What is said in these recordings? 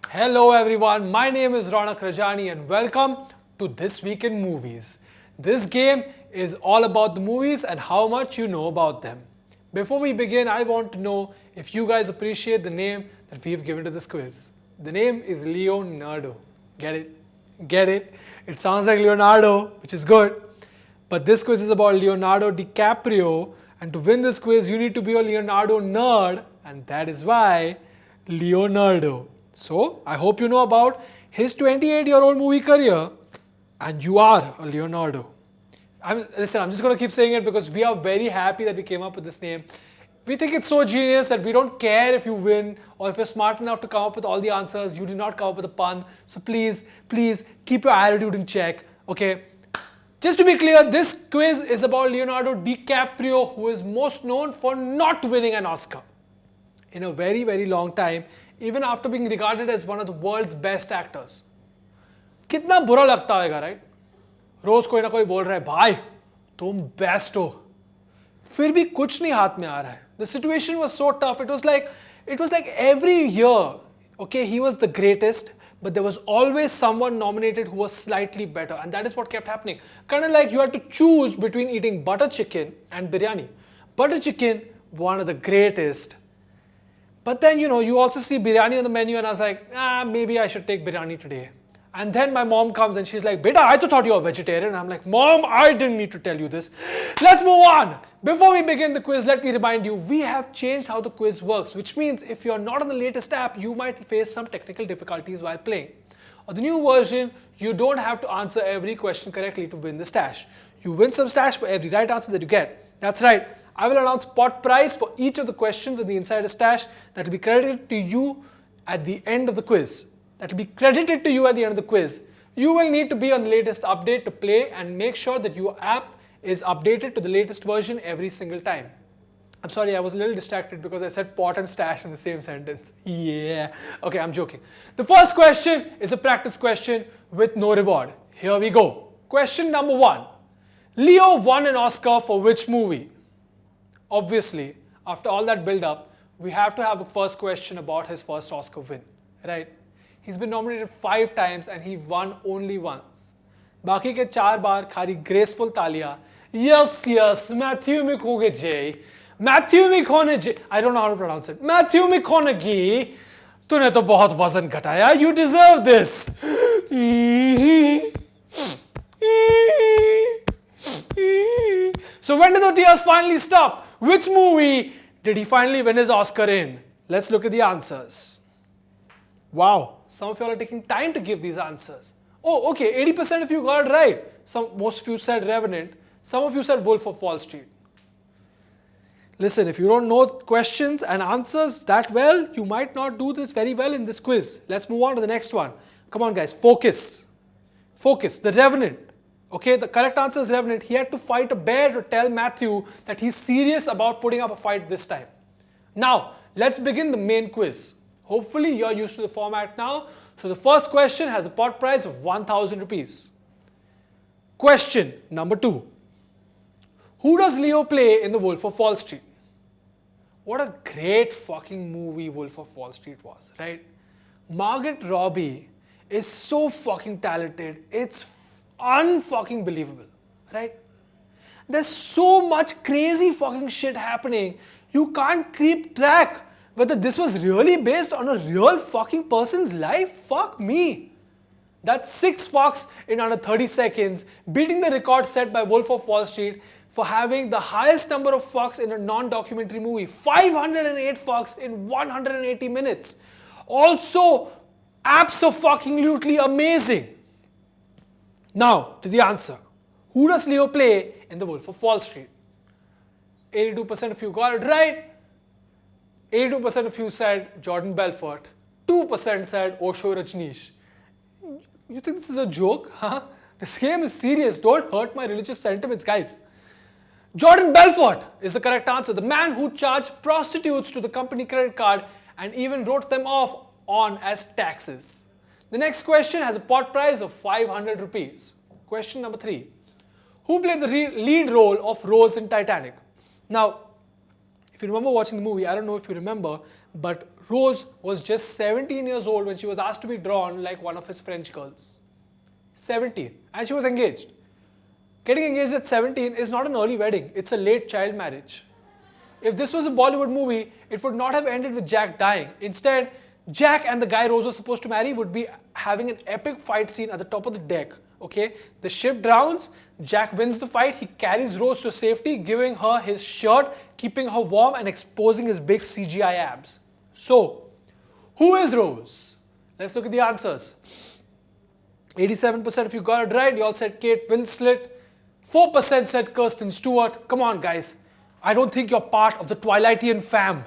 Hello everyone, my name is Raunaq Rajani and welcome to This Week in Movies. This game is all about the movies and how much you know about them. Before we begin, I want to know if you guys appreciate the name that we have given to this quiz. The name is Leo-Nerdo. Get it? Get it? It sounds like Leonardo, which is good. But this quiz is about Leonardo DiCaprio, and to win this quiz, you need to be a Leonardo nerd, and that is why Leo-Nerdo. So, I hope you know about his 28-year-old movie career, and you are a Leonardo. I'm just going to keep saying it because we are very happy that we came up with this name. We think it's so genius that we don't care if you win or if you're smart enough to come up with all the answers. You did not come up with a pun. So please keep your attitude in check. Okay. Just to be clear, this quiz is about Leonardo DiCaprio, who is most known for not winning an Oscar in a very, very long time, even after being regarded as one of the world's best actors. कितना बुरा लगता होगा, right? रोज कोई ना कोई बोल रहा है, भाई तुम बेस्ट हो, फिर भी कुछ नहीं हाथ में आ रहा है. The situation was so tough. It was like every year, okay, he was the greatest, but there was always someone nominated who was slightly better, and that is what kept happening. Kind of like you had to choose between eating butter chicken and biryani. Butter chicken, one of the greatest. But then, you also see biryani on the menu, and I was like, maybe I should take biryani today. And then my mom comes and she's like, Beta, I thought you were a vegetarian. And I'm like, Mom, I didn't need to tell you this. Let's move on. Before we begin the quiz, let me remind you, we have changed how the quiz works, which means if you're not on the latest app, you might face some technical difficulties while playing. On the new version, you don't have to answer every question correctly to win the stash. You win some stash for every right answer that you get. That's right. I will announce pot prize for each of the questions in the Insider Stash that will be credited to you at the end of the quiz. You will need to be on the latest update to play and make sure that your app is updated to the latest version every single time. I'm sorry, I was a little distracted because I said pot and stash in the same sentence. Yeah. Okay, I'm joking. The first question is a practice question with no reward. Here we go. Question number 1. Leo won an Oscar for which movie? Obviously, after all that build-up, we have to have a first question about his first Oscar win, right? He's been nominated 5 times and he won only once. बाकी के 4 बार खाली graceful तालियां. Yes, Matthew McConaughey. I don't know how to pronounce it. Matthew McConaughey. तूने तो बहुत वजन घटाया. You deserve this. So when did the tears finally stop? Which movie did he finally win his Oscar in? Let's look at the answers. Wow, some of you are taking time to give these answers. Oh, okay, 80% of you got it right. Most of you said Revenant. Some of you said Wolf of Wall Street. Listen, if you don't know questions and answers that well, you might not do this very well in this quiz. Let's move on to the next one. Come on, guys, focus. Focus, The Revenant. Okay, the correct answer is Revenant. He had to fight a bear to tell Matthew that he's serious about putting up a fight this time. Now, let's begin the main quiz. Hopefully, you're used to the format now. So the first question has a pot prize of 1,000 rupees. Question number 2. Who does Leo play in The Wolf of Wall Street? What a great fucking movie Wolf of Wall Street was, right? Margaret Robbie is so fucking talented. It's unfucking believable, right? There's so much crazy fucking shit happening. You can't keep track whether this was really based on a real fucking person's life. Fuck me. That's 6 fucks in under 30 seconds, beating the record set by Wolf of Wall Street for having the highest number of fucks in a non-documentary movie. 508 fucks in 180 minutes. Also, abso-fucking-lutely amazing. Now, to the answer. Who does Leo play in The Wolf of Wall Street? 82% of you got it right. 82% of you said Jordan Belfort. 2% said Osho Rajneesh. You think this is a joke? Huh? This game is serious. Don't hurt my religious sentiments, guys. Jordan Belfort is the correct answer. The man who charged prostitutes to the company credit card and even wrote them off on as taxes. The next question has a pot prize of 500 rupees. Question number 3. Who played the lead role of Rose in Titanic? Now, if you remember watching the movie, I don't know if you remember, But Rose was just 17 years old when she was asked to be drawn like one of his French girls. 17. And she was engaged. Getting engaged at 17 is not an early wedding, it's a late child marriage. If this was a Bollywood movie, it would not have ended with Jack dying. Instead, Jack and the guy Rose was supposed to marry would be having an epic fight scene at the top of the deck. Okay, the ship drowns, Jack wins the fight, he carries Rose to safety, giving her his shirt, keeping her warm and exposing his big CGI abs. So, who is Rose? Let's look at the answers. 87% of you got it right, you all said Kate Winslet. 4% said Kirsten Stewart. Come on guys, I don't think you're part of the Twilightian fam.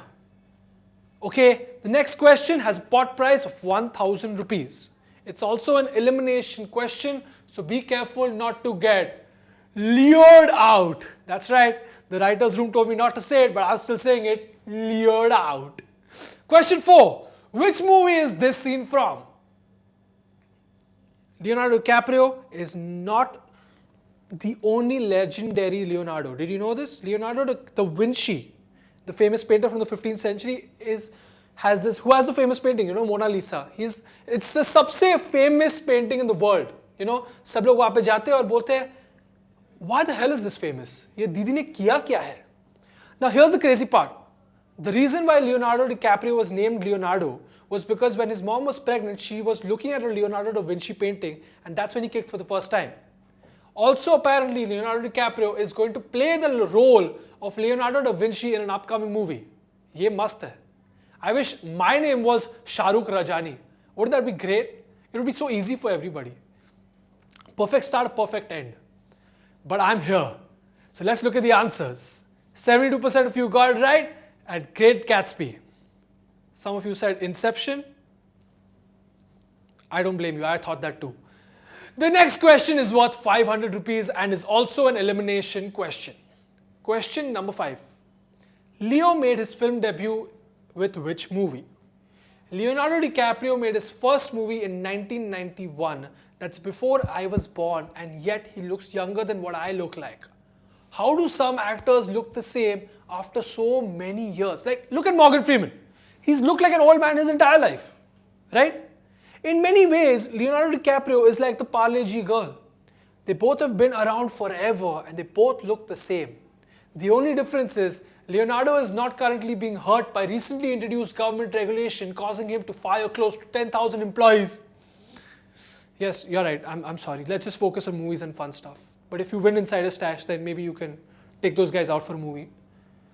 Okay, the next question has a pot price of 1,000 rupees. It's also an elimination question, so be careful not to get lured out. That's right, the writer's room told me not to say it, but I'm still saying it, lured out. Question 4. Which movie is this scene from? Leonardo DiCaprio is not the only legendary Leonardo. Did you know this? Leonardo da Vinci, the famous painter from the 15th century, who has the famous painting, Mona Lisa. It's the सबसे famous painting in the world. सब लोग वहाँ पे जाते हैं और बोलते हैं, why the hell is this famous? ये दीदी ने किया क्या है? Now here's the crazy part. The reason why Leonardo DiCaprio was named Leonardo was because when his mom was pregnant, she was looking at a Leonardo da Vinci painting, and that's when he kicked for the first time. Also, apparently, Leonardo DiCaprio is going to play the role of Leonardo da Vinci in an upcoming movie. Ye mast hai. I wish my name was Raunaq Rajani. Wouldn't that be great? It would be so easy for everybody. Perfect start, perfect end. But I'm here. So let's look at the answers. 72% of you got it right at Great Gatsby. Some of you said Inception. I don't blame you, I thought that too. The next question is worth 500 rupees and is also an elimination question. Question number 5. Leo made his film debut with which movie? Leonardo DiCaprio made his first movie in 1991. That's before I was born, and yet he looks younger than what I look like. How do some actors look the same after so many years? Like, look at Morgan Freeman. He's looked like an old man his entire life, right? In many ways, Leonardo DiCaprio is like the Parle G girl. They both have been around forever and they both look the same. The only difference is Leonardo is not currently being hurt by recently introduced government regulation causing him to fire close to 10,000 employees. Yes, you're right. I'm sorry. Let's just focus on movies and fun stuff. But if you win Insider Stash, then maybe you can take those guys out for a movie.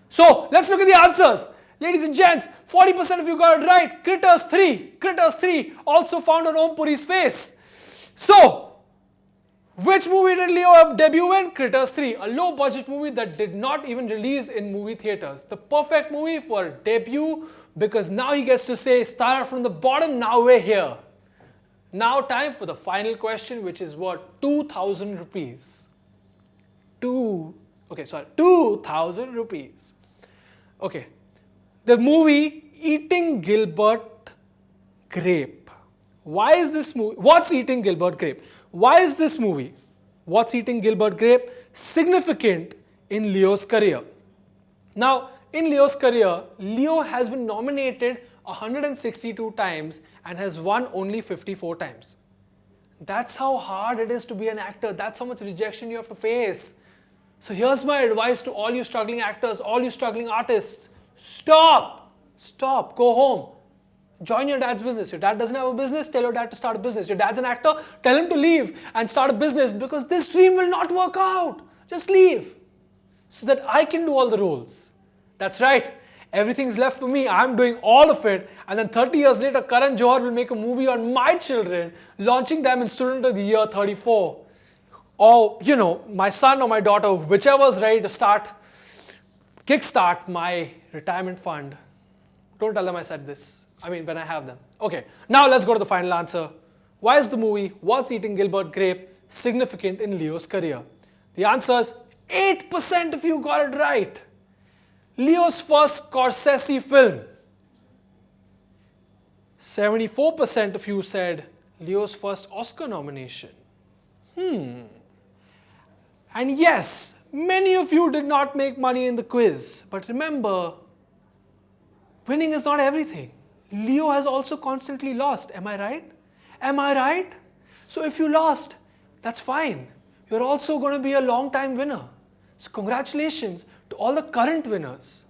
So, let's look at the answers. Ladies and gents, 40% of you got it right. Critters 3. Critters 3 also found on Om Puri's face. So, which movie did Leo debut in? Critters 3, a low budget movie that did not even release in movie theaters. The perfect movie for debut because now he gets to say, start from the bottom, now we're here. Now time for the final question, which is worth 2,000 rupees. 2,000 rupees. Okay. The movie Eating Gilbert Grape. Why is this movie? What's Eating Gilbert Grape? Why is this movie, What's Eating Gilbert Grape, significant in Leo's career? Now, in Leo's career, Leo has been nominated 162 times and has won only 54 times. That's how hard it is to be an actor. That's how much rejection you have to face. So here's my advice to all you struggling actors, all you struggling artists. Stop! Go home. Join your dad's business. Your dad doesn't have a business, tell your dad to start a business. Your dad's an actor, tell him to leave and start a business because this dream will not work out. Just leave so that I can do all the roles. That's right. Everything's left for me. I'm doing all of it. And then 30 years later, Karan Johar will make a movie on my children, launching them in Student of the Year 34. Or, my son or my daughter, whichever is ready to kickstart my retirement fund. Don't tell them I said this. When I have them. Okay, now let's go to the final answer. Why is the movie What's Eating Gilbert Grape significant in Leo's career? The answer is 8% of you got it right. Leo's first Scorsese film. 74% of you said Leo's first Oscar nomination. And yes, many of you did not make money in the quiz. But remember, winning is not everything. Leo has also constantly lost. Am I right? Am I right? So if you lost, that's fine. You're also going to be a long-time winner. So congratulations to all the current winners.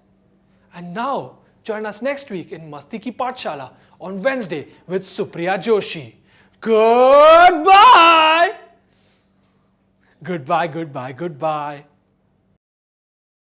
And now, join us next week in Masti Ki Pathshala on Wednesday with Supriya Joshi. Goodbye! Goodbye, goodbye, goodbye.